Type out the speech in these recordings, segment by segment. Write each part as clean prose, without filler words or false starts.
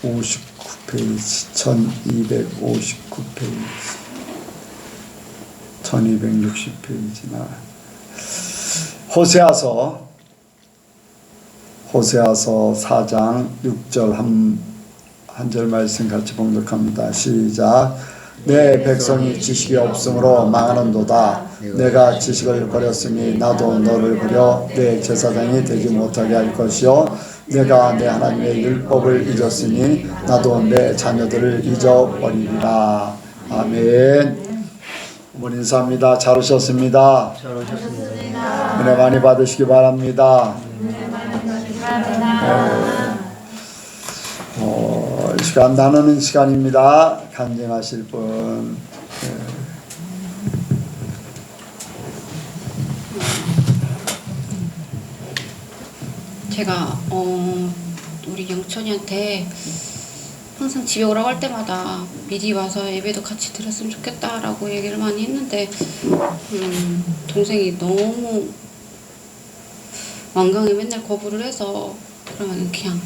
1259페이지, 1259페이지, 1260페이지나 호세아서 4장 6절 한 절 말씀 같이 봉독합니다. 시작. 내 백성이 지식이 없으므로 망하는도다. 내가 지식을 버렸으니 나도 너를 버려 내 제사장이 되지 못하게 할 것이요 내가 내 하나님의 율법을 잊었으니 나도 내 자녀들을 잊어버리리라. 아멘. 어머니 인사합니다. 잘 오셨습니다. 잘 오셨습니다. 은혜 많이 받으시기 바랍니다. 이 시간 나누는 시간입니다. 간증하실 분. 제가 우리 영천이한테 항상 집에 오라고 할 때마다 미리 와서 예배도 같이 드렸으면 좋겠다라고 얘기를 많이 했는데 동생이 너무 완강히 맨날 거부를 해서 그러면 그냥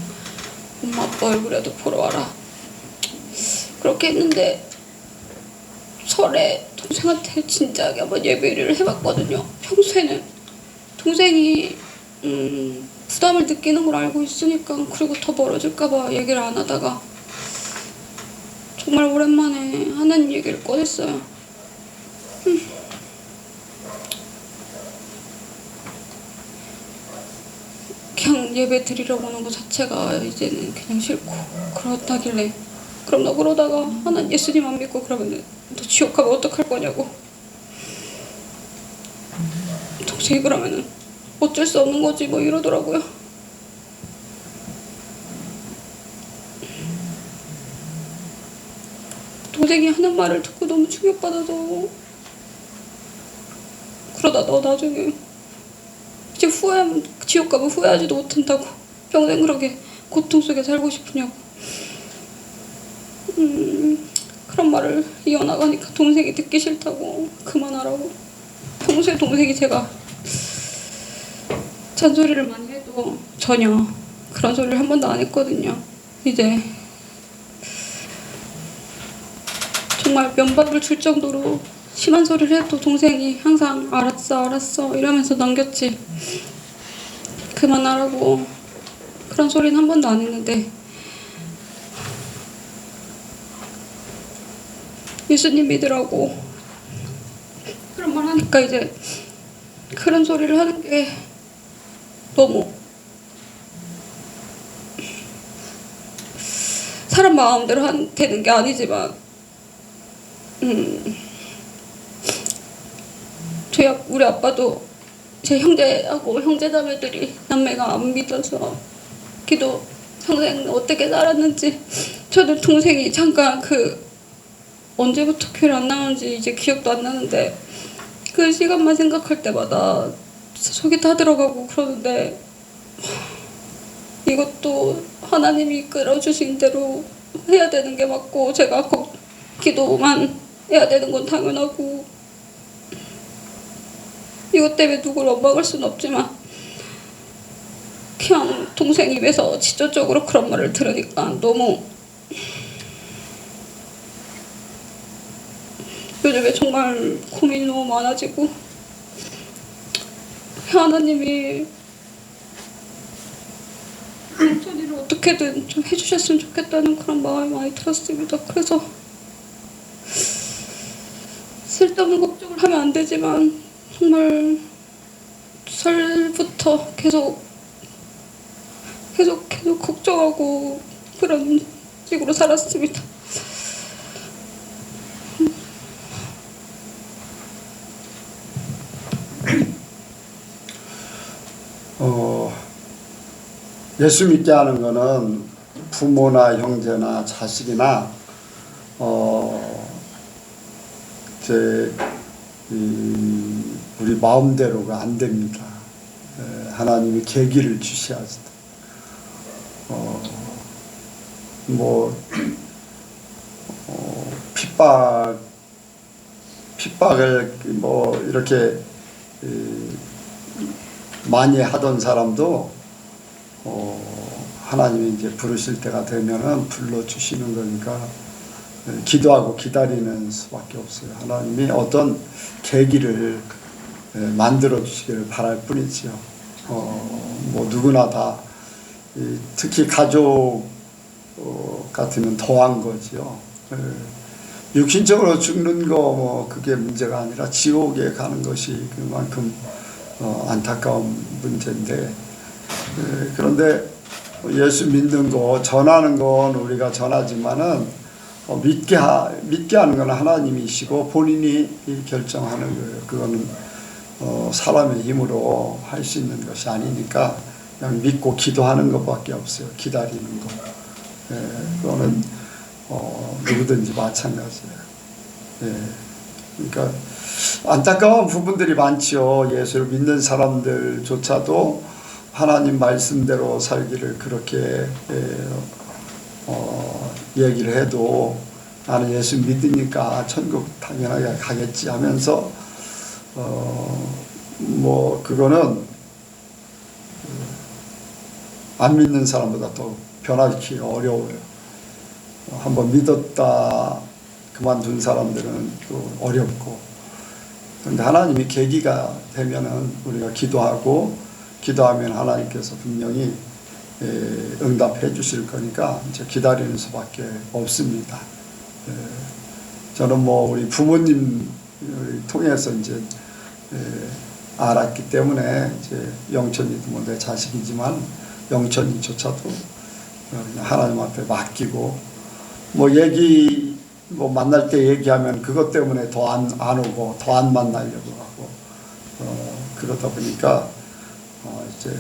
엄마 아빠 얼굴이라도 보러 와라 그렇게 했는데 설에 동생한테 진지하게 한번 예배를 해봤거든요. 평소에는 동생이 부담을 느끼는 걸 알고 있으니까 그리고 더 멀어질까봐 얘기를 안 하다가 정말 오랜만에 하나님 얘기를 꺼냈어요. 그냥 예배 드리려고 하는 것 자체가 이제는 그냥 싫고 그렇다길래 그럼 너 그러다가 하나님 예수님 안 믿고 그러면 너 지옥 가면 어떡할 거냐고. 동생이 그러면은 어쩔 수 없는 거지 뭐 이러더라고요. 동생이 하는 말을 듣고 너무 충격받아서 그러다 너 나중에 이제 후회하면 지옥 가면 후회하지도 못한다고 평생 그렇게 고통 속에 살고 싶으냐고 그런 말을 이어나가니까 동생이 듣기 싫다고 그만하라고. 평소에 동생이 제가 잔소리를 많이 해도 전혀 그런 소리를 한 번도 안 했거든요. 이제 정말 면박을 줄 정도로 심한 소리를 해도 동생이 항상 알았어 이러면서 넘겼지 그만하라고 그런 소리는 한 번도 안 했는데 예수님 믿으라고 그런 말 하니까 이제 그런 소리를 하는 게 너무 사람 마음대로 되는 게 아니지만 우리 아빠도 제 형제하고 형제자매들이 남매가 안 믿어서 기도 평생 어떻게 살았는지 저도 동생이 잠깐 언제부터 교회를 안 나오는지 이제 기억도 안 나는데 그 시간만 생각할 때마다 속이 다 들어가고 그러는데 이것도 하나님이 이끌어주신 대로 해야 되는 게 맞고 제가 기도만 해야 되는 건 당연하고 이것 때문에 누구를 원망할 수는 없지만 그냥 동생 입에서 직접적으로 그런 말을 들으니까 너무 요즘에 정말 고민이 너무 많아지고 하나님이 저희를 어떻게든 좀 해주셨으면 좋겠다는 그런 마음이 많이 들었습니다. 그래서 쓸데없는 걱정을 하면 안 되지만 정말 설부터 계속 걱정하고 그런 식으로 살았습니다. 예수 믿게 하는 거는 부모나 형제나 자식이나 우리 마음대로가 안 됩니다. 하나님이 계기를 주셔야지. 핍박을 이렇게 많이 하던 사람도 하나님이 이제 부르실 때가 되면은 불러주시는 거니까 기도하고 기다리는 수밖에 없어요. 하나님이 어떤 계기를 만들어 주시기를 바랄 뿐이지요. 뭐 누구나 다 특히 가족 같으면 더한 거지요. 육신적으로 죽는 거 뭐 그게 문제가 아니라 지옥에 가는 것이 그만큼 안타까운 문제인데, 그런데 예수 믿는 거 전하는 건 우리가 전하지만은 믿게 하는 건 하나님이시고 본인이 결정하는 거예요. 그거는 사람의 힘으로 할 수 있는 것이 아니니까 그냥 믿고 기도하는 것밖에 없어요. 기다리는 거. 그거는 누구든지 마찬가지예요. 그러니까 안타까운 부분들이 많지요. 예수를 믿는 사람들조차도 하나님 말씀대로 살기를 그렇게 얘기를 해도 나는 예수 믿으니까 천국 당연하게 가겠지 하면서 뭐 그거는 안 믿는 사람보다 더 변화시키기 어려워요. 한번 믿었다 그만둔 사람들은 또 어렵고, 그런데 하나님이 계기가 되면은 우리가 기도하면 하나님께서 분명히 응답해 주실 거니까 이제 기다리는 수밖에 없습니다. 저는 뭐 우리 부모님을 통해서 이제 알았기 때문에 이제 영천이도 뭐 내 자식이지만 영천이조차도 하나님 앞에 맡기고, 뭐 만날 때 얘기하면 그것 때문에 더 안 오고 더 안 만나려고 하고, 그러다 보니까 이제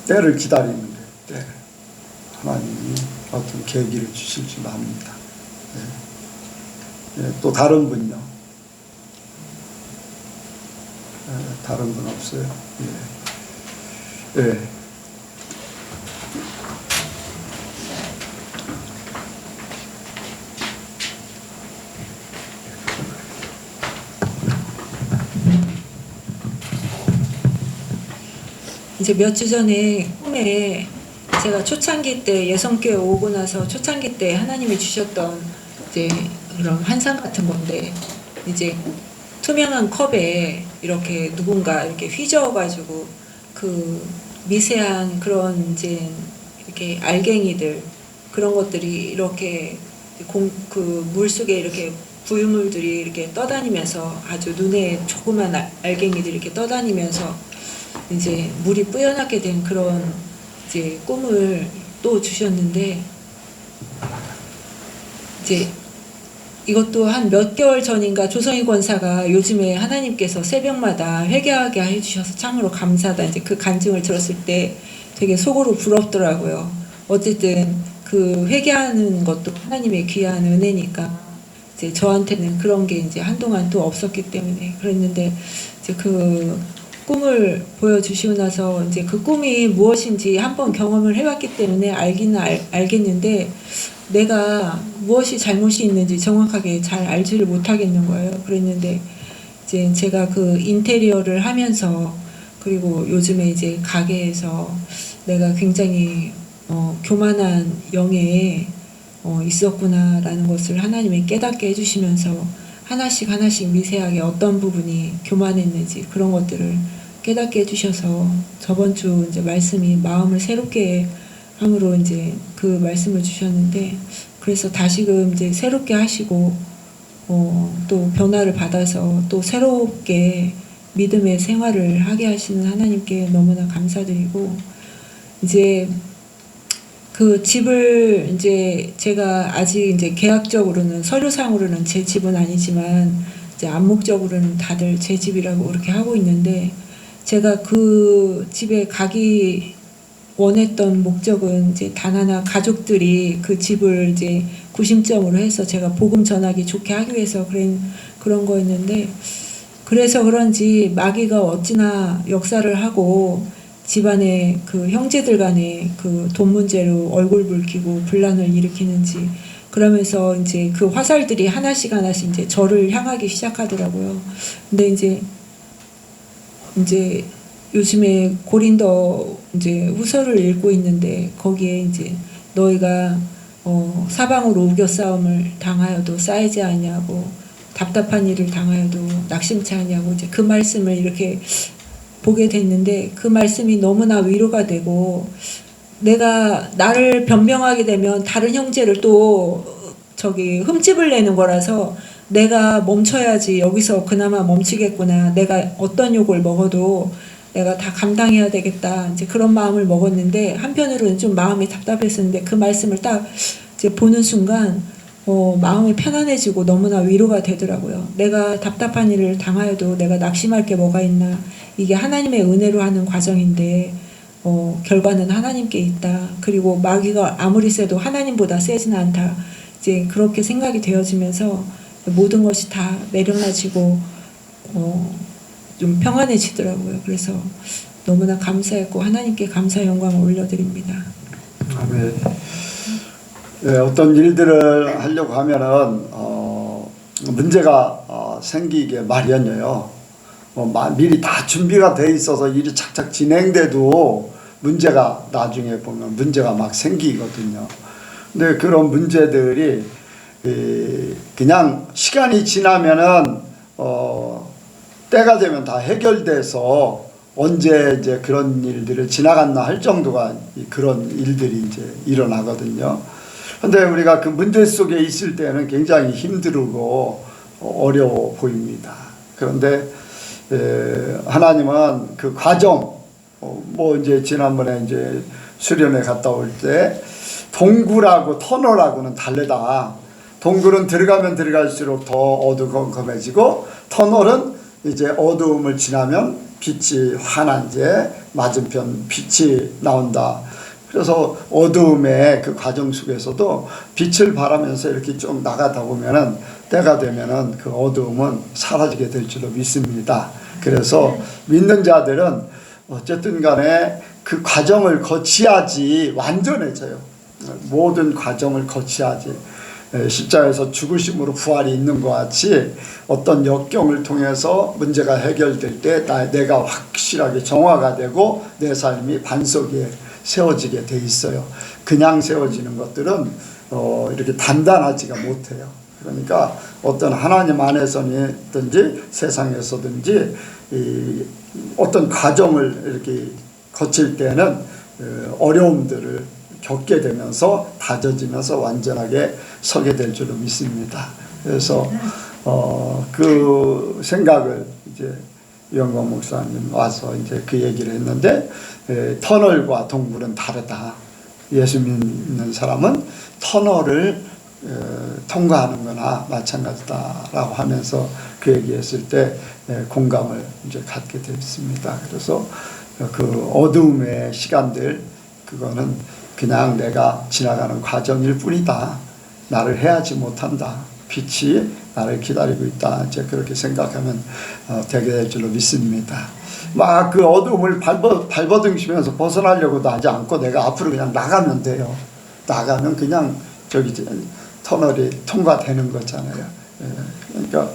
때를 기다리는 거예요. 때. 하나님이 어떤 계기를 주실 줄 압니다. 또 다른 분요. 다른 분 없어요? 예. 이제 몇 주 전에 꿈에 제가 초창기 때 예성교회 오고 나서 초창기 때 하나님이 주셨던 이제 그런 환상 같은 건데, 이제 투명한 컵에 이렇게 누군가 이렇게 휘저어가지고 그 미세한 그런 이제 이렇게 알갱이들 그런 것들이 이렇게 그 물 속에 이렇게 부유물들이 이렇게 떠다니면서 아주 눈에 조그만 알갱이들이 이렇게 떠다니면서 이제 물이 뿌연하게 된 그런 이제 꿈을 또 주셨는데, 이제 이것도 한 몇 개월 전인가 조성희 권사가 요즘에 하나님께서 새벽마다 회개하게 해주셔서 참으로 감사하다 이제 그 간증을 들었을 때 되게 속으로 부럽더라고요. 어쨌든 그 회개하는 것도 하나님의 귀한 은혜니까 이제 저한테는 그런 게 이제 한동안 또 없었기 때문에 그랬는데, 이제 그 꿈을 보여주시고 나서 이제 그 꿈이 무엇인지 한번 경험을 해봤기 때문에 알기는 알겠는데, 내가 무엇이 잘못이 있는지 정확하게 잘 알지를 못하겠는 거예요. 그랬는데 이제 제가 그 인테리어를 하면서, 그리고 요즘에 이제 가게에서 내가 굉장히 교만한 영에 있었구나라는 것을 하나님이 깨닫게 해주시면서 하나씩 미세하게 어떤 부분이 교만했는지 그런 것들을 깨닫게 해주셔서 저번 주 이제 말씀이 마음을 새롭게 함으로 이제 그 말씀을 주셨는데, 그래서 다시금 이제 새롭게 하시고 또 변화를 받아서 또 새롭게 믿음의 생활을 하게 하시는 하나님께 너무나 감사드리고, 이제 그 집을 이제 제가 아직 이제 계약적으로는 서류상으로는 제 집은 아니지만 이제 암묵적으로는 다들 제 집이라고 그렇게 하고 있는데, 제가 그 집에 가기 원했던 목적은 이제 단 하나, 가족들이 그 집을 이제 구심점으로 해서 제가 복음 전하기 좋게 하기 위해서 그런 거였는데, 그래서 그런지 마귀가 어찌나 역사를 하고 집안에 그 형제들 간에 그 돈 문제로 얼굴 붉히고 분란을 일으키는지, 그러면서 이제 그 화살들이 하나씩 이제 저를 향하기 시작하더라고요. 근데 이제 요즘에 고린도 이제 후서를 읽고 있는데 거기에 이제 너희가 사방으로 우겨 싸움을 당하여도 쌓이지 아니하고 답답한 일을 당하여도 낙심치 아니하고 이제 그 말씀을 이렇게 보게 됐는데 그 말씀이 너무나 위로가 되고 내가 나를 변명하게 되면 다른 형제를 또 흠집을 내는 거라서 내가 멈춰야지 여기서 그나마 멈추겠구나. 내가 어떤 욕을 먹어도 내가 다 감당해야 되겠다. 이제 그런 마음을 먹었는데 한편으로는 좀 마음이 답답했었는데 그 말씀을 딱 이제 보는 순간 마음이 편안해지고 너무나 위로가 되더라고요. 내가 답답한 일을 당하여도 내가 낙심할 게 뭐가 있나. 이게 하나님의 은혜로 하는 과정인데 결과는 하나님께 있다. 그리고 마귀가 아무리 세도 하나님보다 세지는 않다. 이제 그렇게 생각이 되어지면서 모든 것이 다 내려놔지고 좀 평안해지더라고요. 그래서 너무나 감사했고 하나님께 감사 영광을 올려드립니다. 아멘. 네, 어떤 일들을 하려고 하면은 문제가 생기게 마련이에요. 미리 다 준비가 돼 있어서 일이 착착 진행돼도 문제가 나중에 보면 문제가 막 생기거든요. 근데 그런 문제들이 그냥 시간이 지나면은 때가 되면 다 해결돼서 언제 이제 그런 일들을 지나갔나 할 정도가 그런 일들이 이제 일어나거든요. 근데 우리가 그 문제 속에 있을 때는 굉장히 힘들고 어려워 보입니다. 그런데 하나님은 그 과정, 이제 지난번에 이제 수련회 갔다 올 때 동굴하고 터널하고는 다르다. 동굴은 들어가면 들어갈수록 더 어두컴컴해지고 터널은 이제 어두움을 지나면 빛이 환한 이제 맞은편 빛이 나온다. 그래서 어두움의 그 과정 속에서도 빛을 바라면서 이렇게 쭉 나가다 보면은 때가 되면은 그 어두움은 사라지게 될 줄로 믿습니다. 그래서 믿는 자들은 어쨌든 간에 그 과정을 거치야지 완전해져요. 모든 과정을 거치야지. 십자가에서 죽으심으로 부활이 있는 것 같이 어떤 역경을 통해서 문제가 해결될 때 내가 확실하게 정화가 되고 내 삶이 반석에 세워지게 돼 있어요. 그냥 세워지는 것들은 이렇게 단단하지가 못해요. 그러니까 어떤 하나님 안에서든지 세상에서든지 어떤 과정을 이렇게 거칠 때는 어려움들을 겪게 되면서 다져지면서 완전하게 서게 될 줄로 믿습니다. 그래서 그 생각을 이제 유영광 목사님 와서 이제 그 얘기를 했는데 터널과 동굴은 다르다. 예수 믿는 사람은 터널을 통과하는 거나 마찬가지다라고 하면서 그 얘기했을 때 공감을 이제 갖게 됐습니다. 그래서 그 어두움의 시간들 그거는 그냥 내가 지나가는 과정일 뿐이다. 나를 해하지 못한다. 빛이 나를 기다리고 있다. 이제 그렇게 생각하면 되게 될 줄로 믿습니다. 막 그 어두움을 발버둥치면서 벗어나려고도 하지 않고 내가 앞으로 그냥 나가면 돼요. 나가면 그냥 터널이 통과되는 거잖아요. 그러니까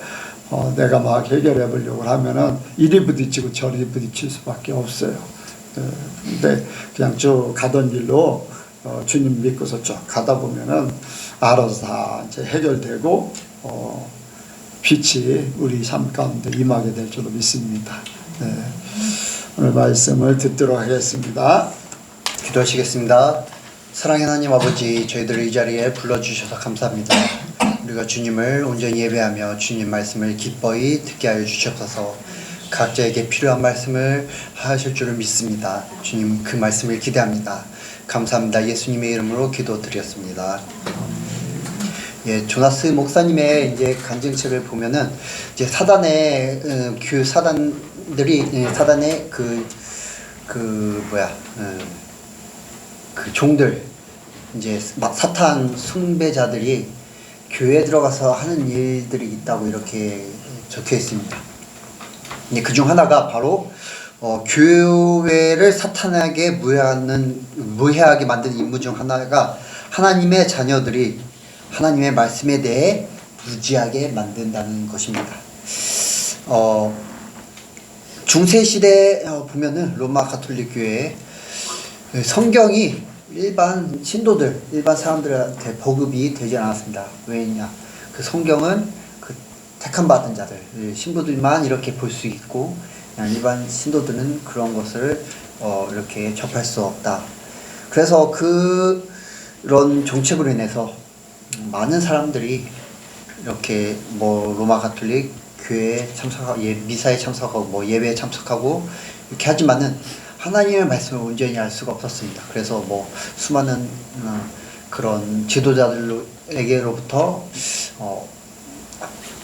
내가 막 해결해 보려고 하면은 이리 부딪히고 저리 부딪힐 수밖에 없어요. 근데 그냥 쭉 가던 길로 주님 믿고서 쭉 가다 보면은 알아서 다 이제 해결되고 빛이 우리 삶 가운데 임하게 될 줄로 믿습니다. 네. 오늘 말씀을 듣도록 하겠습니다. 기도하시겠습니다. 사랑의 하나님 아버지, 저희들을 이 자리에 불러주셔서 감사합니다. 우리가 주님을 온전히 예배하며 주님 말씀을 기뻐이 듣게 하여 주시옵소서. 각자에게 필요한 말씀을 하실 줄을 믿습니다. 주님 그 말씀을 기대합니다. 감사합니다. 예수님의 이름으로 기도드렸습니다. 예, 조나스 목사님의 이제 간증책을 보면은 이제 사단의 그 사단들이 사단의 그 종들 이제 사탄 숭배자들이 교회에 들어가서 하는 일들이 있다고 이렇게 적혀 있습니다. 그 중 하나가 바로 교회를 사탄에게 무해하게 만드는 임무 중 하나가 하나님의 자녀들이 하나님의 말씀에 대해 무지하게 만든다는 것입니다. 중세 시대 보면은 로마 가톨릭 교회 성경이 일반 신도들, 일반 사람들한테 보급이 되지 않았습니다. 왜냐? 그 성경은 그 택함 받은 자들, 신부들만 이렇게 볼 수 있고 일반 신도들은 그런 것을 이렇게 접할 수 없다. 그래서 그런 정책으로 인해서 많은 사람들이 이렇게 뭐 로마 가톨릭 교회에 참석하고 미사에 참석하고 뭐 예배에 참석하고 이렇게 하지만은 하나님의 말씀을 온전히 알 수가 없었습니다. 그래서 뭐 수많은 그런 지도자들에게로부터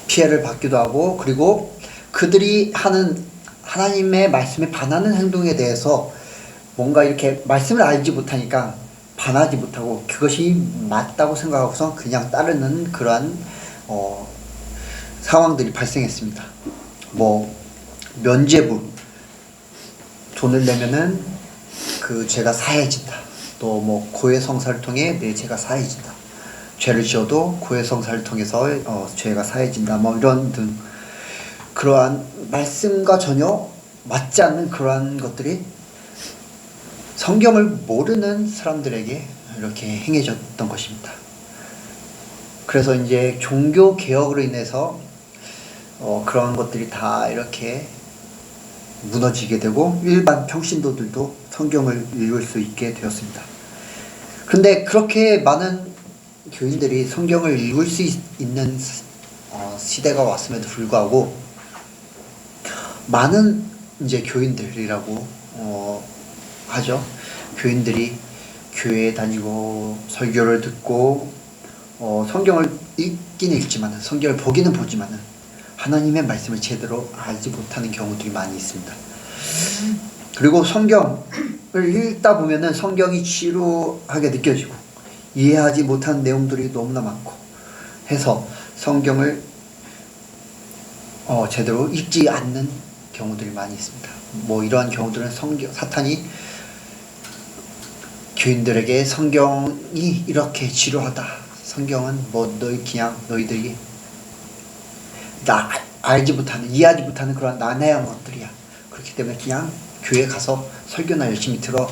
피해를 받기도 하고, 그리고 그들이 하는 하나님의 말씀에 반하는 행동에 대해서 뭔가 이렇게 말씀을 알지 못하니까 반하지 못하고 그것이 맞다고 생각하고서 그냥 따르는 그러한 상황들이 발생했습니다. 뭐 면죄부, 돈을 내면은 그 죄가 사해진다. 또 뭐 고해성사를 통해 내 죄가 사해진다. 죄를 지어도 고해성사를 통해서 죄가 사해진다. 뭐 이런 등 그러한 말씀과 전혀 맞지 않는 그러한 것들이 성경을 모르는 사람들에게 이렇게 행해졌던 것입니다. 그래서 이제 종교 개혁으로 인해서 그런 것들이 다 이렇게 무너지게 되고 일반 평신도들도 성경을 읽을 수 있게 되었습니다. 그런데 그렇게 많은 교인들이 성경을 읽을 수 있는 시대가 왔음에도 불구하고 많은 이제 교인들이라고 하죠. 교인들이 교회에 다니고 설교를 듣고 성경을 읽긴 읽지만 성경을 보기는 보지만은 하나님의 말씀을 제대로 알지 못하는 경우들이 많이 있습니다. 그리고 성경을 읽다 보면은 성경이 지루하게 느껴지고 이해하지 못하는 내용들이 너무나 많고 해서 성경을 제대로 읽지 않는 경우들이 많이 있습니다. 뭐 이러한 경우들은 사탄이 교인들에게 성경이 이렇게 지루하다. 성경은 뭐 너희들이 알지 못하는, 이해하지 못하는 그런 난해한 것들이야. 그렇기 때문에 그냥 교회 가서 설교나 열심히 들어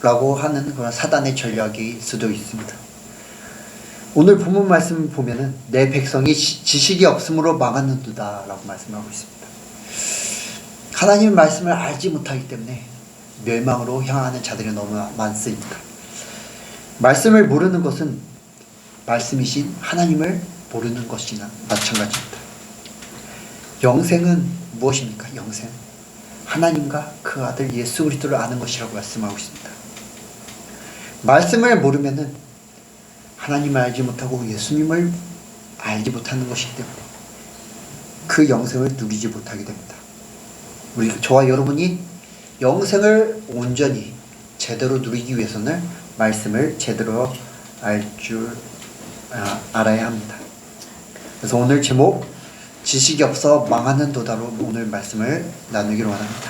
라고 하는 그런 사단의 전략일 수도 있습니다. 오늘 본문 말씀 보면은 내 백성이 지식이 없으므로 망하는도다 라고 말씀하고 있습니다. 하나님의 말씀을 알지 못하기 때문에 멸망으로 향하는 자들이 너무 많습니다. 말씀을 모르는 것은 말씀이신 하나님을 모르는 것이나 마찬가지입니다. 영생은 무엇입니까? 영생, 하나님과 그 아들 예수 그리스도를 아는 것이라고 말씀하고 있습니다. 말씀을 모르면은 하나님을 알지 못하고 예수님을 알지 못하는 것이기 때문에 그 영생을 누리지 못하게 됩니다. 저와 여러분이 영생을 온전히 제대로 누리기 위해서는 말씀을 제대로 알아야 합니다. 그래서 오늘 제목 지식이 없어 망하는 도다로 오늘 말씀을 나누기로 원합니다.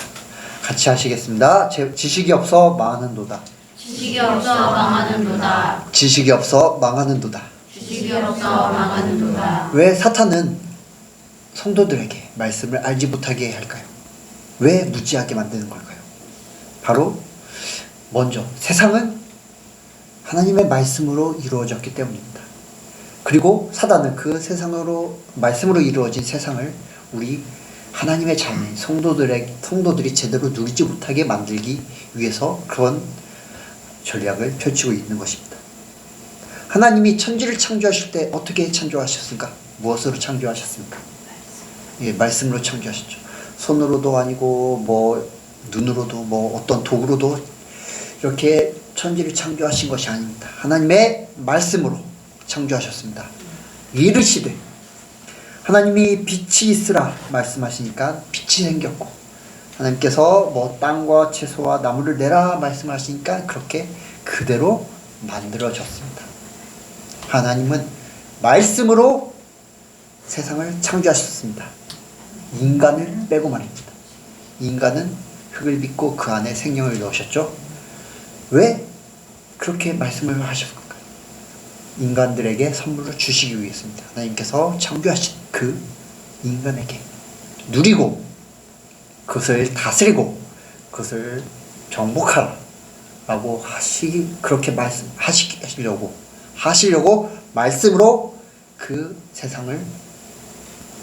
같이 하시겠습니다. 지식이 없어 망하는 도다. 지식이 없어 망하는 도다. 지식이 없어 망하는 도다. 지식이 없어 망하는 도다. 왜 사탄은 성도들에게 말씀을 알지 못하게 할까요? 왜 무지하게 만드는 걸까요? 바로 먼저 세상은 하나님의 말씀으로 이루어졌기 때문입니다. 그리고 사단은 그 세상으로 말씀으로 이루어진 세상을 우리 하나님의 자녀 성도들이 제대로 누리지 못하게 만들기 위해서 그런 전략을 펼치고 있는 것입니다. 하나님이 천지를 창조하실 때 어떻게 창조하셨습니까? 무엇으로 창조하셨습니까? 예, 말씀으로 창조하셨죠. 손으로도 아니고 뭐 눈으로도 뭐 어떤 도구로도 이렇게 천지를 창조하신 것이 아닙니다. 하나님의 말씀으로 창조하셨습니다. 이르시되 하나님이 빛이 있으라 말씀하시니까 빛이 생겼고, 하나님께서 뭐 땅과 채소와 나무를 내라 말씀하시니까 그렇게 그대로 만들어졌습니다. 하나님은 말씀으로 세상을 창조하셨습니다. 인간을 빼고 말입니다. 인간은 흙을 믿고 그 안에 생명을 넣으셨죠. 왜 그렇게 말씀을 하셨을까요? 인간들에게 선물을 주시기 위해서입니다. 하나님께서 창조하신 그 인간에게 누리고 그것을 다스리고 그것을 정복하라 라고 그렇게 하시려고 말씀으로 그 세상을,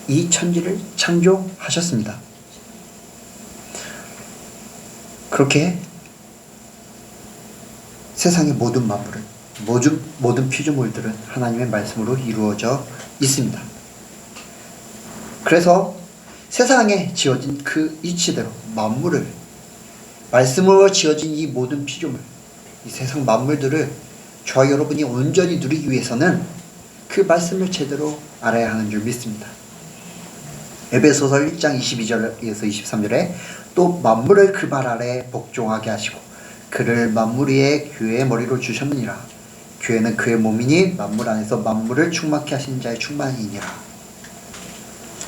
이 천지를 창조하셨습니다. 그렇게 세상의 모든 만물은, 모든 피조물들은 하나님의 말씀으로 이루어져 있습니다. 그래서 세상에 지어진 그 이치대로 만물을, 말씀으로 지어진 이 모든 피조물, 이 세상 만물들을 저와 여러분이 온전히 누리기 위해서는 그 말씀을 제대로 알아야 하는 줄 믿습니다. 에베소서 1장 22절에서 23절에 또 만물을 그 발 아래 복종하게 하시고 그를 만물 위에 교회의 머리로 주셨느니라. 교회는 그의 몸이니 만물 안에서 만물을 충만케 하시는 자의 충만이니라.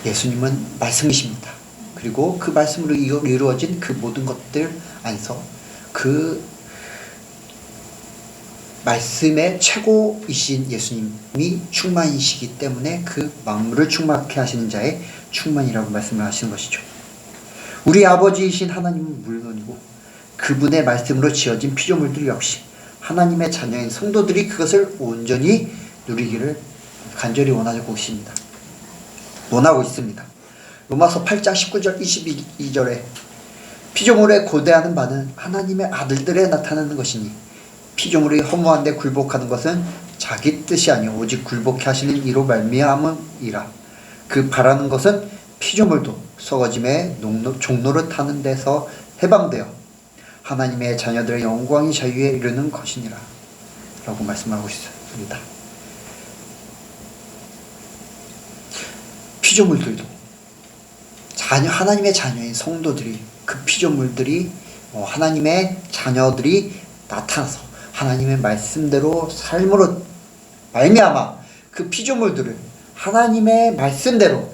예수님은 말씀이십니다. 그리고 그 말씀으로 이루어진 그 모든 것들 안에서 그 말씀의 최고이신 예수님이 충만이시기 때문에 그 만물을 충만케 하시는 자의 충만이라고 말씀을 하시는 것이죠. 우리 아버지이신 하나님은 물론이고 그분의 말씀으로 지어진 피조물들 역시 하나님의 자녀인 성도들이 그것을 온전히 누리기를 간절히 원하고 있습니다. 로마서 8장 19절 22절에 피조물에 고대하는 바는 하나님의 아들들에 나타나는 것이니 피조물이 허무한데 굴복하는 것은 자기 뜻이 아니오 오직 굴복케 하시는 이로 말미암음이라. 그 바라는 것은 피조물도 썩어짐의 종노릇 하는 데서 해방되어 하나님의 자녀들의 영광이 자유에 이르는 것이니라 라고 말씀하고 있습니다. 피조물들도 하나님의 자녀인 성도들이, 그 피조물들이, 하나님의 자녀들이 나타나서 하나님의 말씀대로 삶으로 말미암아 그 피조물들을 하나님의 말씀대로,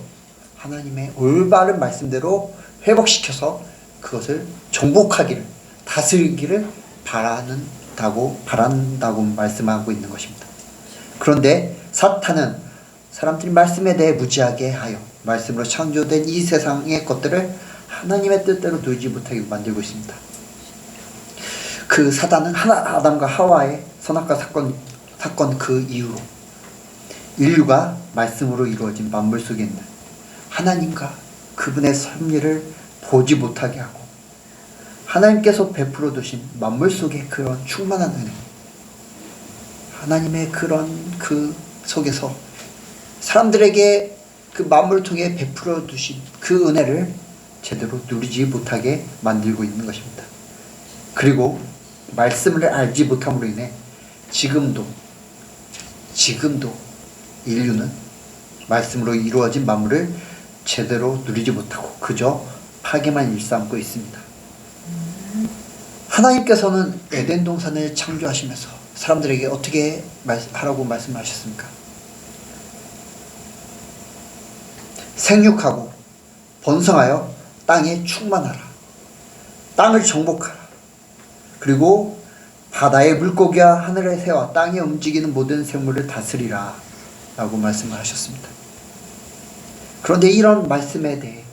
하나님의 올바른 말씀대로 회복시켜서 그것을 정복하기를, 다스리기를 바란다고 말씀하고 있는 것입니다. 그런데 사탄은 사람들이 말씀에 대해 무지하게 하여 말씀으로 창조된 이 세상의 것들을 하나님의 뜻대로 누리지 못하게 만들고 있습니다. 그 사단은 아담과 하와의 선악과 사건 그 이후로 인류가 말씀으로 이루어진 만물 속에 있는 하나님과 그분의 섭리를 보지 못하게 하고 하나님께서 베풀어 두신 만물 속에 그런 충만한 은혜, 하나님의 그런 그 속에서 사람들에게 그 만물을 통해 베풀어 두신 그 은혜를 제대로 누리지 못하게 만들고 있는 것입니다. 그리고 말씀을 알지 못함으로 인해 지금도 인류는 말씀으로 이루어진 만물을 제대로 누리지 못하고 그저 파괴만 일삼고 있습니다. 하나님께서는 에덴 동산을 창조하시면서 사람들에게 어떻게 하라고 말씀하셨습니까? 생육하고 번성하여 땅에 충만하라. 땅을 정복하라. 그리고 바다의 물고기와 하늘의 새와 땅에 움직이는 모든 생물을 다스리라 라고 말씀을 하셨습니다. 그런데 이런 말씀에 대해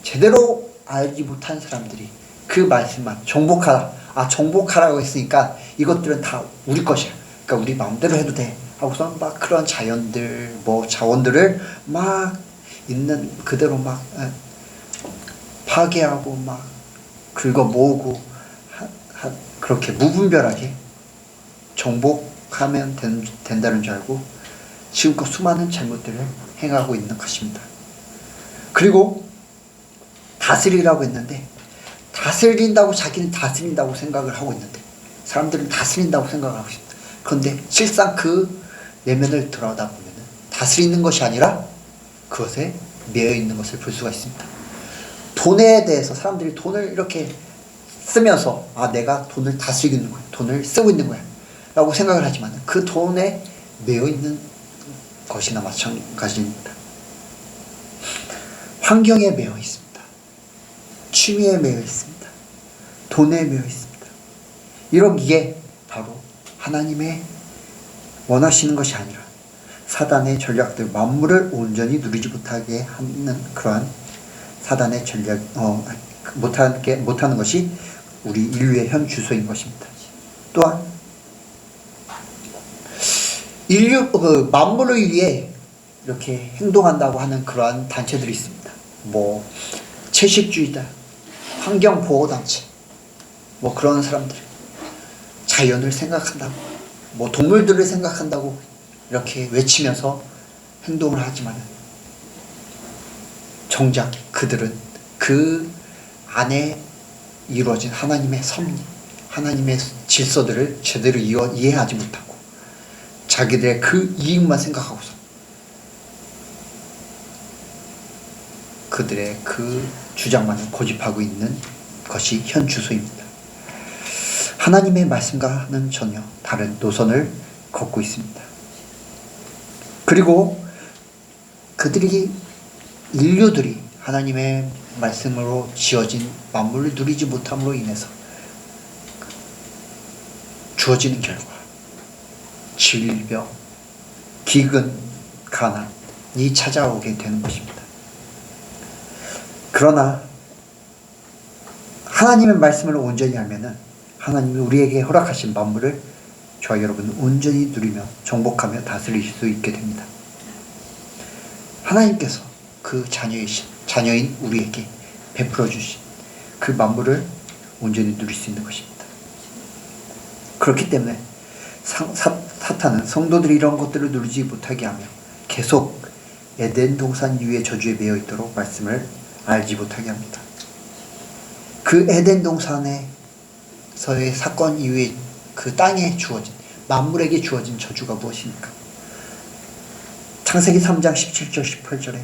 제대로 알지 못한 사람들이 그 말씀만 정복하라고 했으니까 이것들은 다 우리 것이야, 그러니까 우리 마음대로 해도 돼 하고서 막 그런 자원들을 막 있는 그대로 막 파괴하고 막 긁어 모으고 그렇게 무분별하게 정복하면 된다는 줄 알고 지금껏 수많은 잘못들을 행하고 있는 것입니다. 그리고 다스리라고 했는데 다스린다고 자기는 다스린다고 생각을 하고 있는데 사람들은 다스린다고 생각을 하고 있습니다. 그런데 실상 그 내면을 들여다보면 다스리는 것이 아니라 그것에 매여 있는 것을 볼 수가 있습니다. 돈에 대해서 사람들이 돈을 이렇게 쓰면서 내가 돈을 다스리고 있는 거야, 돈을 쓰고 있는 거야 라고 생각을 하지만 그 돈에 매여 있는 것이나 마찬가지입니다. 환경에 매여 있습니다. 취미에 매여 있습니다. 돈에 매여 있습니다. 이러기에 바로 하나님의 원하시는 것이 아니라 사단의 전략들, 만물을 온전히 누리지 못하게 하는 그러한 사단의 전략, 못하는 것이 우리 인류의 현 주소인 것입니다. 또한 인류 만물을 위해 이렇게 행동한다고 하는 그러한 단체들이 있습니다. 뭐 채식주의다, 환경보호단체, 뭐 그런 사람들, 자연을 생각한다고, 뭐 동물들을 생각한다고 이렇게 외치면서 행동을 하지만 정작 그들은 그 안에 이루어진 하나님의 섭리, 하나님의 질서들을 제대로 이해하지 못하고 자기들의 그 이익만 생각하고서 그들의 그 주장만을 고집하고 있는 것이 현 주소입니다. 하나님의 말씀과는 전혀 다른 노선을 걷고 있습니다. 그리고 인류들이 하나님의 말씀으로 지어진 만물을 누리지 못함으로 인해서 주어지는 결과, 질병, 기근, 가난이 찾아오게 되는 것입니다. 그러나 하나님의 말씀을 온전히 알면은 하나님이 우리에게 허락하신 만물을 저와 여러분은 온전히 누리며 정복하며 다스릴 수 있게 됩니다. 하나님께서 그 자녀인 우리에게 베풀어 주신 그 만물을 온전히 누릴 수 있는 것입니다. 그렇기 때문에 사탄은 성도들이 이런 것들을 누리지 못하게 하며 계속 에덴 동산 이후의 저주에 매여 있도록 말씀을 알지 못하게 합니다. 그 에덴 동산에서의 사건 이후에 그 땅에 주어진, 만물에게 주어진 저주가 무엇입니까? 창세기 3장 17절 18절에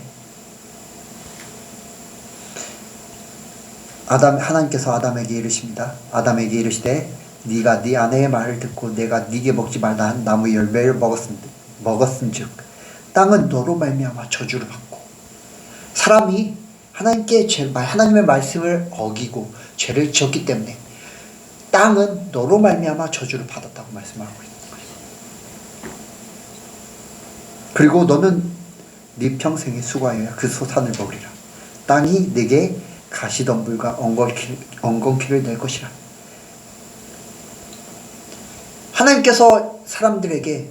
하나님께서 아담에게 이르십니다. 아담에게 이르시되 네가 네 아내의 말을 듣고 내가 네게 먹지 말라 한 나무 열매를 먹었은즉 땅은 너로 말미암아 저주를 받고, 사람이 하나님의 말씀을 어기고 죄를 지었기 때문에 땅은 너로 말미암아 저주를 받았다고 말씀하고 있는 거예요. 그리고 너는 네 평생에 수고하여야 그 소산을 먹으리라. 땅이 네게 가시덤불과 엉겅퀴를 낼 것이라. 하나님께서 사람들에게,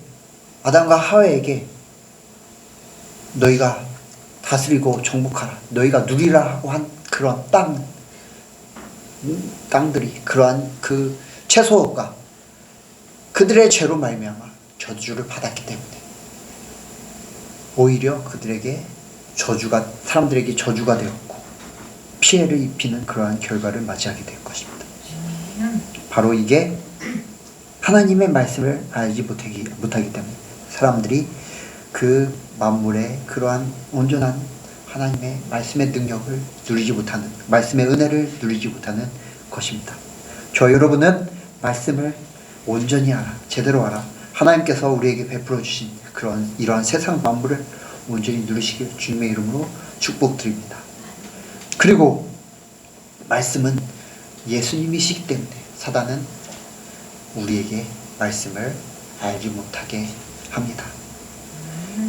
아담과 하와에게 너희가 다스리고 정복하라, 너희가 누리라 하고 한 그런 땅들이 그러한 그 채소가 그들의 죄로 말미암아 저주를 받았기 때문에 오히려 사람들에게 저주가 되었고 피해를 입히는 그러한 결과를 맞이하게 될 것입니다. 바로 이게 하나님의 말씀을 알지 못하기 때문에 사람들이 그 만물의 그러한 온전한 하나님의 말씀의 능력을 누리지 못하는, 말씀의 은혜를 누리지 못하는 것입니다. 저 여러분은 말씀을 온전히 알아, 제대로 알아, 하나님께서 우리에게 베풀어 주신 이러한 세상 만물을 온전히 누리시길 주님의 이름으로 축복드립니다. 그리고 말씀은 예수님이시기 때문에 사단은 우리에게 말씀을 알지 못하게 합니다.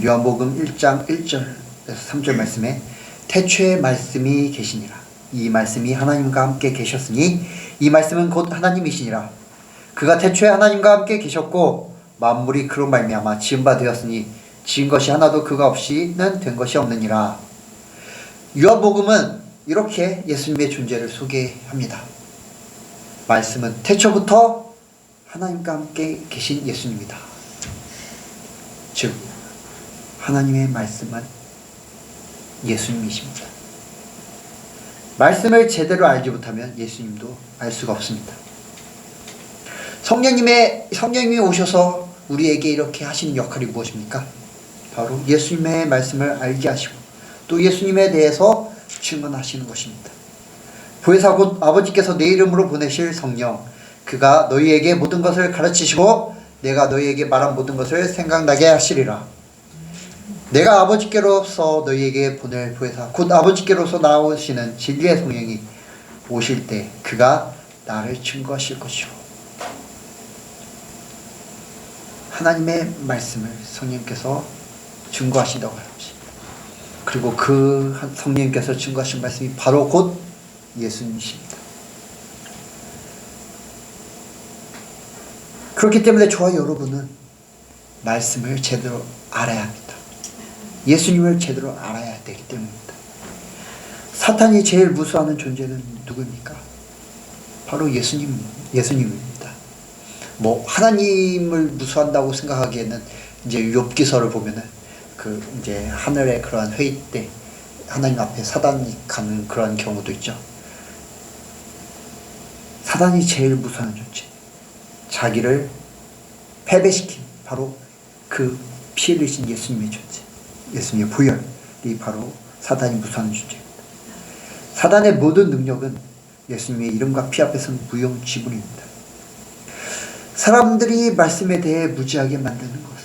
요한복음 1장 1절에서 3절 말씀에 태초에 말씀이 계시니라. 이 말씀이 하나님과 함께 계셨으니 이 말씀은 곧 하나님이시니라. 그가 태초에 하나님과 함께 계셨고 만물이 그로 말미암아 지은 바 되었으니 지은 것이 하나도 그가 없이는 된 것이 없느니라. 요한복음은 이렇게 예수님의 존재를 소개합니다. 말씀은 태초부터 하나님과 함께 계신 예수님이다. 즉 하나님의 말씀은 예수님이십니다. 말씀을 제대로 알지 못하면 예수님도 알 수가 없습니다. 성령님이 오셔서 우리에게 이렇게 하시는 역할이 무엇입니까? 바로 예수님의 말씀을 알게 하시고 또 예수님에 대해서 증언하시는 것입니다. 보혜사 곧 아버지께서 내 이름으로 보내실 성령, 그가 너희에게 모든 것을 가르치시고 내가 너희에게 말한 모든 것을 생각나게 하시리라. 내가 아버지께로서 너희에게 보낼 보혜사 곧 아버지께로서 나오시는 진리의 성령이 오실 때 그가 나를 증거하실 것이요. 하나님의 말씀을 성령님께서 증거하신다고 하는 것입니다. 그리고 그 성령님께서 증거하신 말씀이 바로 곧 예수님이십니다. 그렇기 때문에 저와 여러분은 말씀을 제대로 알아야 합니다. 예수님을 제대로 알아야 되기 때문입니다. 사탄이 제일 무수하는 존재는 누구입니까? 바로 예수님입니다. 뭐 하나님을 무수한다고 생각하기에는 이제 욥기서를 보면은 그 이제 하늘의 그러한 회의 때 하나님 앞에 사단이 가는 그런 경우도 있죠. 사단이 제일 무수한 존재, 자기를 패배시킨 바로 그 피 흘리신 예수님의 존재, 예수님의 보혈이 바로 사단이 무수한 존재입니다. 사단의 모든 능력은 예수님의 이름과 피 앞에서는 무용지물입니다. 사람들이 말씀에 대해 무지하게 만드는 것은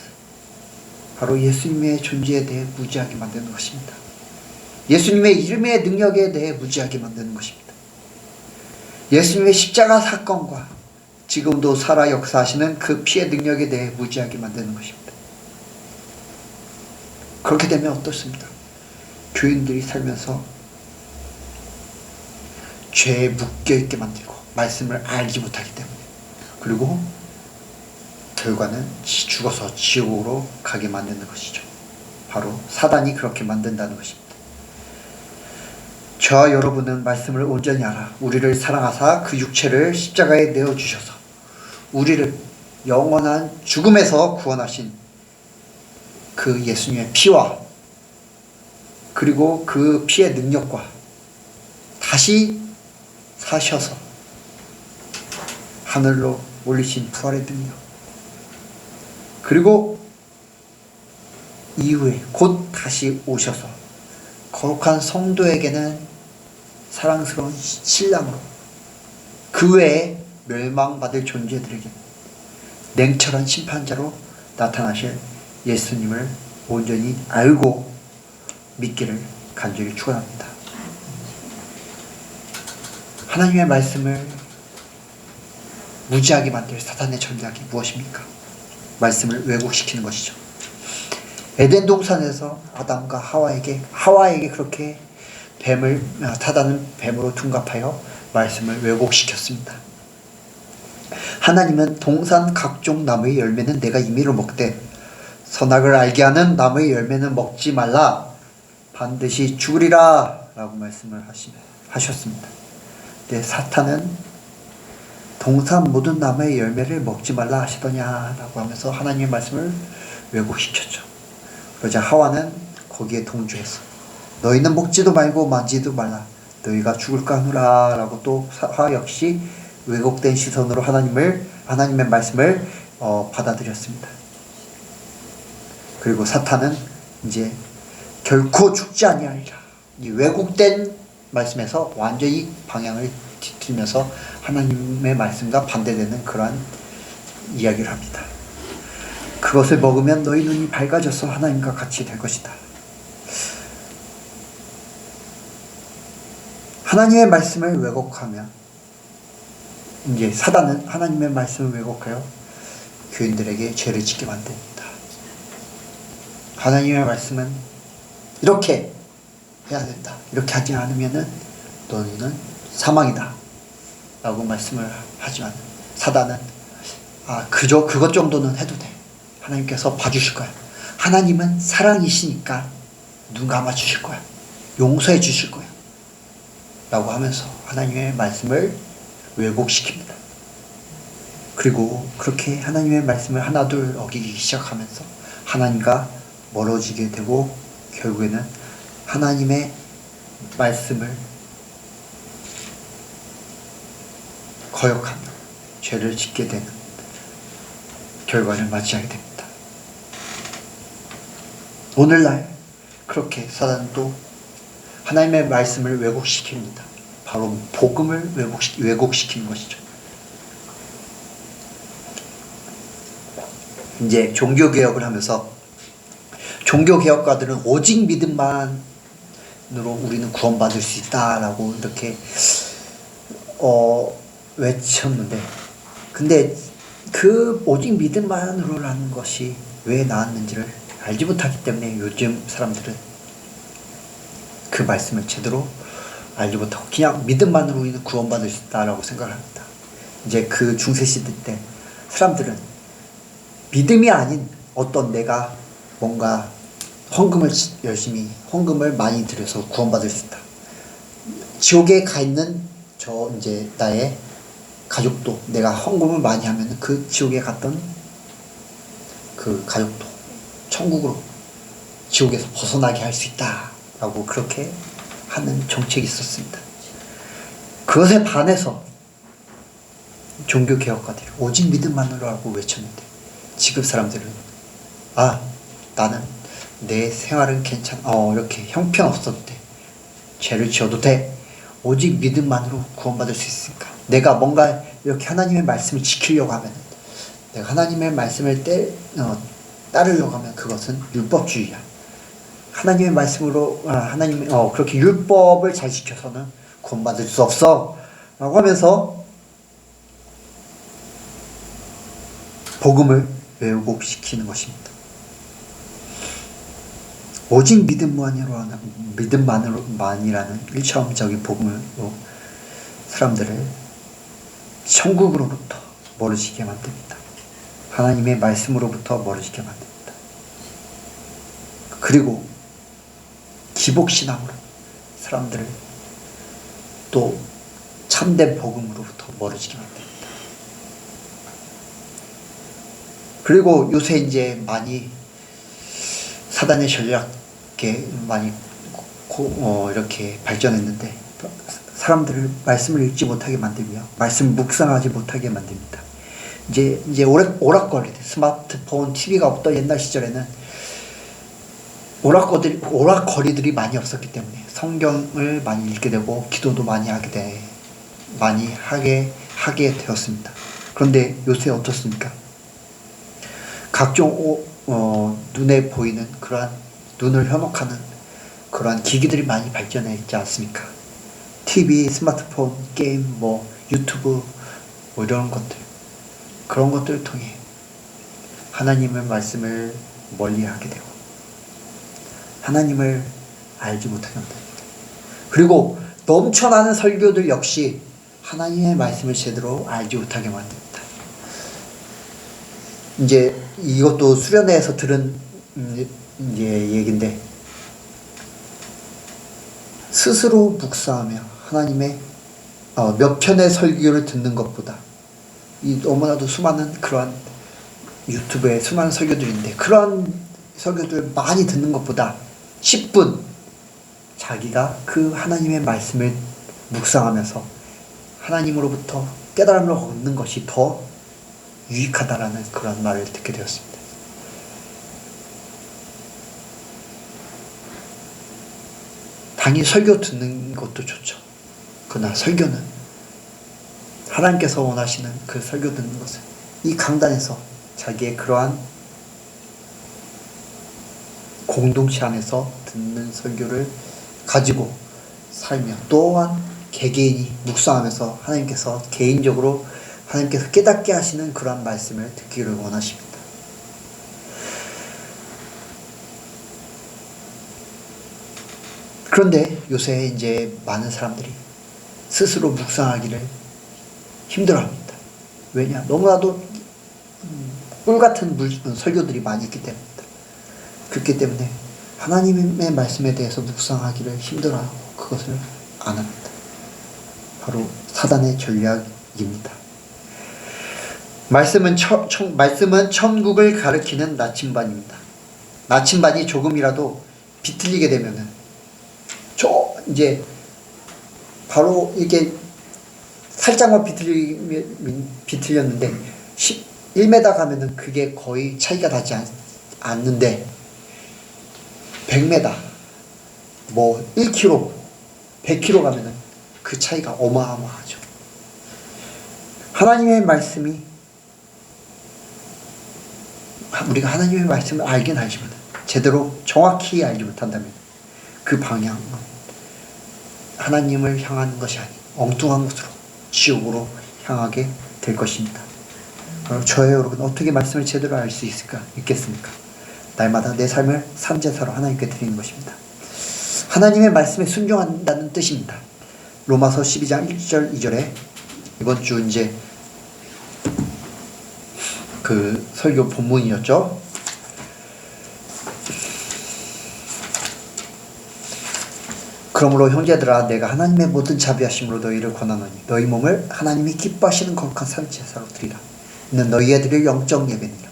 바로 예수님의 존재에 대해 무지하게 만드는 것입니다. 예수님의 이름의 능력에 대해 무지하게 만드는 것입니다. 예수님의 십자가 사건과 지금도 살아 역사하시는 그 피의 능력에 대해 무지하게 만드는 것입니다. 그렇게 되면 어떻습니까? 교인들이 살면서 죄에 묶여있게 만들고 말씀을 알지 못하기 때문에, 그리고 결과는 죽어서 지옥으로 가게 만드는 것이죠. 바로 사단이 그렇게 만든다는 것입니다. 저와 여러분은 말씀을 온전히 알아 우리를 사랑하사 그 육체를 십자가에 내어주셔서 우리를 영원한 죽음에서 구원하신 그 예수님의 피와 그리고 그 피의 능력과 다시 사셔서 하늘로 올리신 부활의 능력, 그리고 이후에 곧 다시 오셔서 거룩한 성도에게는 사랑스러운 신랑으로, 그 외에 멸망받을 존재들에게 냉철한 심판자로 나타나실 예수님을 온전히 알고 믿기를 간절히 축원합니다. 하나님의 말씀을 무지하게 만들 사탄의 전략이 무엇입니까? 말씀을 왜곡시키는 것이죠. 에덴 동산에서 아담과 하와에게 그렇게 사단은 뱀으로 둔갑하여 말씀을 왜곡시켰습니다. 하나님은 동산 각종 나무의 열매는 내가 임의로 먹되 선악을 알게 하는 나무의 열매는 먹지 말라, 반드시 죽으리라 라고 말씀을 하셨습니다. 근데 사탄은 동산 모든 나무의 열매를 먹지 말라 하시더냐라고 하면서 하나님의 말씀을 왜곡시켰죠. 그러자 하와는 거기에 동조해서 너희는 먹지도 말고 만지도 말라, 너희가 죽을까 하노라 라고 또 하와 역시 왜곡된 시선으로 하나님의 말씀을 받아들였습니다. 그리고 사탄은 이제 결코 죽지 아니하리라, 이 왜곡된 말씀에서 완전히 방향을 뒤틀면서 하나님의 말씀과 반대되는 그러한 이야기를 합니다. 그것을 먹으면 너희 눈이 밝아져서 하나님과 같이 될 것이다. 하나님의 말씀을 왜곡하면 이제 사단은 하나님의 말씀을 왜곡하여 교인들에게 죄를 짓게 만듭니다. 하나님의 말씀은 이렇게 해야 된다, 이렇게 하지 않으면은 너희는 사망이다 라고 말씀을 하지만 사단은 그것 정도는 해도 돼, 하나님께서 봐주실 거야, 하나님은 사랑이시니까 눈 감아주실 거야, 용서해 주실 거야 라고 하면서 하나님의 말씀을 왜곡시킵니다. 그리고 그렇게 하나님의 말씀을 하나둘 어기기 시작하면서 하나님과 멀어지게 되고 결국에는 하나님의 말씀을 거역하며 죄를 짓게 되는 결과를 맞이하게 됩니다. 오늘날 그렇게 사단은 또 하나님의 말씀을 왜곡시킵니다. 바로 복음을 왜곡시키는 것이죠. 이제 종교개혁을 하면서 종교개혁가들은 오직 믿음만으로 우리는 구원받을 수 있다라고 이렇게 외쳤는데, 근데 그 오직 믿음만으로라는 것이 왜 나왔는지를 알지 못하기 때문에 요즘 사람들은 그 말씀을 제대로 알지 못하고 그냥 믿음만으로 우리는 구원받을 수 있다라고 생각을 합니다. 이제 그 중세시대 때 사람들은 믿음이 아닌 어떤 내가 뭔가 헌금을 많이 들여서 구원받을 수 있다. 지옥에 가 있는 저 이제 나의 가족도 내가 헌금을 많이 하면 그 지옥에 갔던 그 가족도 천국으로 지옥에서 벗어나게 할 수 있다라고 그렇게 하는 정책이 있었습니다. 그것에 반해서 종교개혁가들이 오직 믿음만으로라고 외쳤는데 지금 사람들은 나는 내 생활은 괜찮아 이렇게 형편없어도 돼, 죄를 지어도 돼, 오직 믿음만으로 구원받을 수 있으니까 내가 뭔가 이렇게 하나님의 말씀을 지키려고 하면, 내가 하나님의 말씀을 따르려고 하면 그것은 율법주의야. 하나님의 말씀으로 그렇게 율법을 잘 지켜서는 구원받을 수 없어 라고 하면서 복음을 왜곡시키는 것입니다. 오직 믿음만이라는 일차원적인 복음으로 사람들을 천국으로부터 멀어지게 만듭니다. 하나님의 말씀으로부터 멀어지게 만듭니다. 그리고 기복신앙으로 사람들을 또 참된 복음으로부터 멀어지게 만듭니다. 그리고 요새 이제 많이 사단의 전략에 많이 이렇게 발전했는데 사람들을 말씀을 읽지 못하게 만들며 말씀 묵상하지 못하게 만듭니다. 이제 오락거리들, 스마트폰, TV가 없던 옛날 시절에는 오락거리들이 많이 없었기 때문에 성경을 많이 읽게 되고 기도도 많이 하게 되었습니다. 그런데 요새 어떻습니까? 각종 눈에 보이는 그러한 눈을 현혹하는 그러한 기기들이 많이 발전해 있지 않습니까? TV, 스마트폰, 게임, 유튜브 이런 것들, 그런 것들을 통해 하나님의 말씀을 멀리하게 되고 하나님을 알지 못하게 만듭니다. 그리고 넘쳐나는 설교들 역시 하나님의 말씀을 제대로 알지 못하게 만듭니다. 이제 이것도 수련회에서 들은 이제 얘긴데, 스스로 묵상하며 하나님의 몇 편의 설교를 듣는 것보다 이 너무나도 수많은 그러한 유튜브에 수많은 설교들인데 그러한 설교들을 많이 듣는 것보다 10분 자기가 그 하나님의 말씀을 묵상하면서 하나님으로부터 깨달음을 얻는 것이 더 유익하다라는 그런 말을 듣게 되었습니다. 당연히 설교 듣는 것도 좋죠. 그러나 설교는 하나님께서 원하시는 그 설교 듣는 것은 이 강단에서 자기의 그러한 공동체 안에서 듣는 설교를 가지고 살며 또한 개개인이 묵상하면서 하나님께서 개인적으로 하나님께서 깨닫게 하시는 그러한 말씀을 듣기를 원하십니다. 그런데 요새 이제 많은 사람들이 스스로 묵상하기를 힘들어합니다. 왜냐? 너무나도 꿀같은 설교들이 많이 있기 때문입니다. 그렇기 때문에 하나님의 말씀에 대해서 묵상하기를 힘들어하고 그것을 안 합니다. 바로 사단의 전략입니다. 말씀은 천국을 가리키는 나침반입니다. 나침반이 조금이라도 비틀리게 되면은 이제 바로 이게 살짝만 비틀렸는데 1m 가면은 그게 거의 차이가 나지 않는데 100m 1km 100km 가면은 그 차이가 어마어마하죠. 하나님의 말씀이 우리가 하나님의 말씀을 알긴 알지만 제대로 정확히 알지 못한다면 그 방향은 하나님을 향하는 것이 아닌 엉뚱한 곳으로 지옥으로 향하게 될 것입니다. 저의 여러분, 어떻게 말씀을 제대로 알 수 있겠습니까? 날마다 내 삶을 산제사로 하나님께 드리는 것입니다. 하나님의 말씀에 순종한다는 뜻입니다. 로마서 12장 1절 2절에 이번 주 이제 그 설교 본문이었죠. 그러므로 형제들아 내가 하나님의 모든 자비하심으로 너희를 권하노니 너희 몸을 하나님이 기뻐하시는 거룩한 산제사로 드리라. 이는 너희의 드릴 영적 예배니라.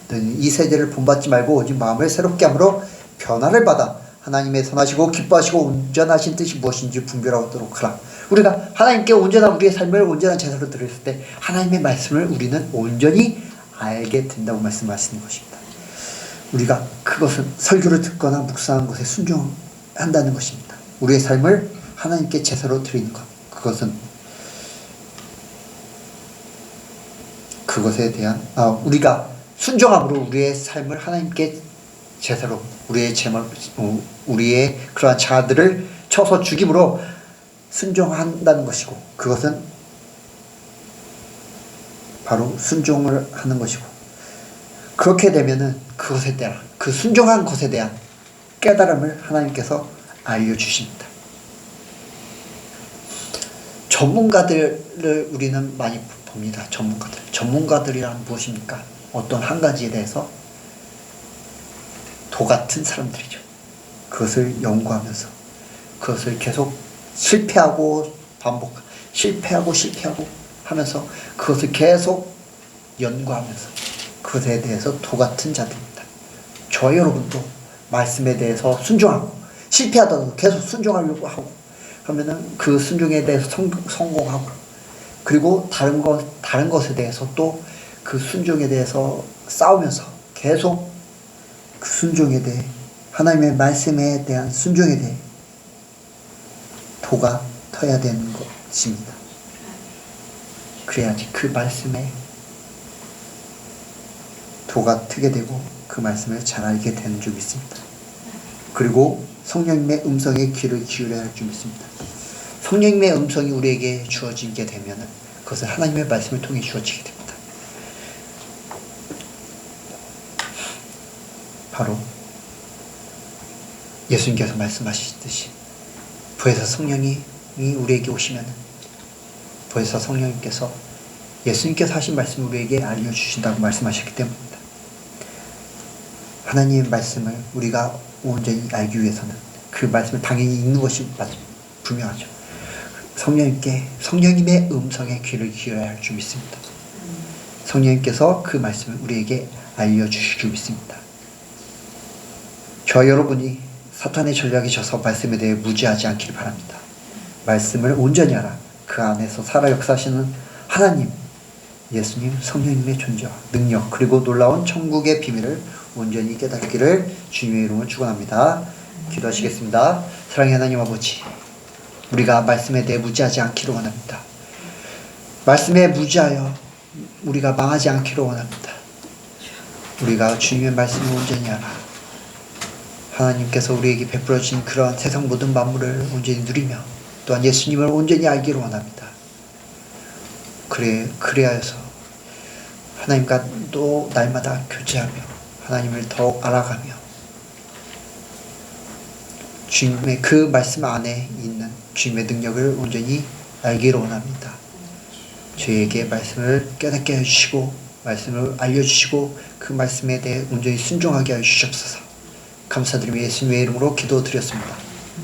너희는 이 세대를 본받지 말고 오직 마음을 새롭게 함으로 변화를 받아 하나님의 선하시고 기뻐하시고 온전하신 뜻이 무엇인지 분별하도록 하라. 우리가 하나님께 온전한 우리의 삶을 온전한 제사로 드렸을 때 하나님의 말씀을 우리는 온전히 알게 된다고 말씀하시는 것입니다. 우리가 그것은 설교를 듣거나 묵상한 것에 순종한다는 것입니다. 우리의 삶을 하나님께 제사로 드리는 것, 그것에 대한 우리가 순종함으로 우리의 삶을 하나님께 제사로 우리의 그러한 자들을 쳐서 죽임으로 순종한다는 것이고, 그것은 바로 순종을 하는 것이고, 그렇게 되면은 그것에 대한 그 순종한 것에 대한 깨달음을 하나님께서 알려주십니다. 전문가들을 우리는 많이 봅니다. 전문가들이란 무엇입니까? 어떤 한 가지에 대해서 도 같은 사람들이죠. 그것을 연구하면서 그것을 계속 실패하고 하면서 그것을 계속 연구하면서 그것에 대해서 도 같은 자들입니다. 저와 여러분도 말씀에 대해서 순종하고 실패하더라도 계속 순종하려고 하고 그러면은 그 순종에 대해서 성공하고, 그리고 다른 것에 대해서 또 그 순종에 대해서 싸우면서 계속 그 순종에 대해, 하나님의 말씀에 대한 순종에 대해 도가 터야 되는 것입니다. 그래야지 그 말씀에 도가 트게 되고 그 말씀을 잘 알게 되는 줄 믿습니다. 그리고 성령님의 음성에 귀를 기울여야 할 줄 믿습니다. 성령님의 음성이 우리에게 주어지게 되면 그것은 하나님의 말씀을 통해 주어지게 됩니다. 바로 예수님께서 말씀하시듯이 부에서 성령이 우리에게 오시면 부에서 성령님께서 예수님께서 하신 말씀을 우리에게 알려주신다고 말씀하셨기 때문입니다. 하나님의 말씀을 우리가 온전히 알기 위해서는 그 말씀을 당연히 읽는 것이 분명하죠. 성령님의 음성에 귀를 기울여야 할 줄 믿습니다. 성령님께서 그 말씀을 우리에게 알려주실 줄 믿습니다. 저와 여러분이 사탄의 전략에 져서 말씀에 대해 무지하지 않기를 바랍니다. 말씀을 온전히 알아 그 안에서 살아 역사하시는 하나님, 예수님, 성령님의 존재와 능력, 그리고 놀라운 천국의 비밀을 온전히 깨닫기를 주님의 이름으로 축원합니다. 기도하시겠습니다. 사랑의 하나님 아버지, 우리가 말씀에 대해 무지하지 않기를 원합니다. 말씀에 무지하여 우리가 망하지 않기를 원합니다. 우리가 주님의 말씀을 온전히 알아 하나님께서 우리에게 베풀어 주신 그러한 세상 모든 만물을 온전히 누리며 또한 예수님을 온전히 알기를 원합니다. 그래야해서 하나님과 또 날마다 교제하며 하나님을 더욱 알아가며 주님의 그 말씀 안에 있는 주님의 능력을 온전히 알기를 원합니다. 저희에게 말씀을 깨닫게 해주시고 말씀을 알려주시고 그 말씀에 대해 온전히 순종하게 해주시옵소서. 감사드리며 예수님의 이름으로 기도드렸습니다.